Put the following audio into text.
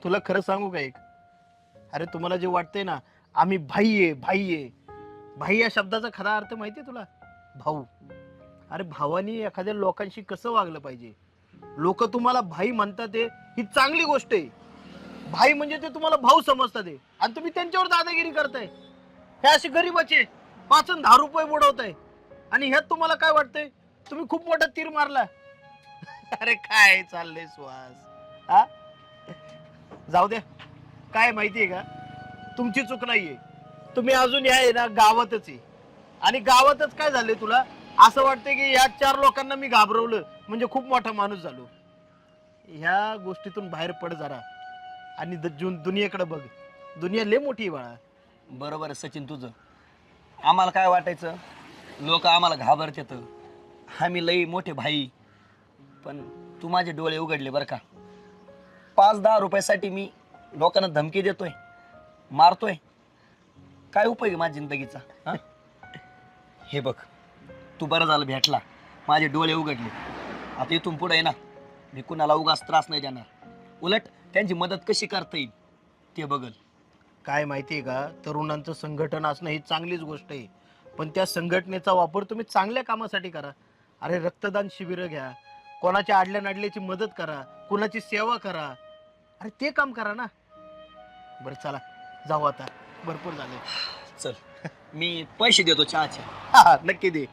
तुला खरं सांगू का एक, अरे तुम्हाला जे वाटतंय ना आम्ही भाई आहे भाई आहे, भाई या शब्दाचा खरा अर्थ माहितीये तुला? भाऊ. अरे भावानी एखाद्या लोकांशी कसं वागलं पाहिजे. लोक तुम्हाला भाई म्हणतात ते, ही चांगली गोष्ट आहे. भाई म्हणजे ते तुम्हाला भाऊ समजतात ते, आणि तुम्ही त्यांच्यावर दादागिरी करताय. हे असे गरीबाचे 5 आणि 10 रुपये बुडवताय, आणि ह्यात तुम्हाला काय वाटतंय तुम्ही खूप मोठा तीर मारला. अरे काय चाललंय सुहास, हा? जाऊ द्या. काय माहितीये का, तुमची चूक नाहीये. तुम्ही अजून या आहे ना गावातच आहे, आणि गावातच काय झालंय तुला असं वाटतंय की या 4 लोकांना मी घाबरवलं म्हणजे खूप मोठा माणूस झालो. ह्या गोष्टीतून बाहेर पड जरा, आणि दुनियेकडे बघ. दुनिया लय मोठी आहे बाळा. बरोबर आहे सचिन तुझं. आम्हाला काय वाटायचं, लोक आम्हाला घाबरतात, आम्ही लई मोठे भाई. पण तू माझे डोळे उघडले बरं का. 5-10 रुपयासाठी मी लोकांना धमकी देतोय, मारतोय. काय उपयोग आहे माझ्या जिंदगीचा, हा? हे बघ, तू बरं झालं भेटला, माझे डोळे उघडले. आता इथून पुढे आहे ना, मी कुणाला उगाच त्रास नाही देणार. उलट त्यांची मदत कशी करता येईल ते बघल. काय माहितीये का, तरुणांचं संघटन असणं ही चांगलीच गोष्ट आहे, पण त्या संघटनेचा वापर तुम्ही चांगल्या कामासाठी करा. अरे रक्तदान शिबिर घ्या, कोणाच्या आडल्या नाडल्याची मदत करा, कोणाची सेवा करा. अरे ते काम करा ना. बरं चला, जाऊ आता, भरपूर झाले. चल, मी पैसे देतो चहाचे. हा, नक्की दे.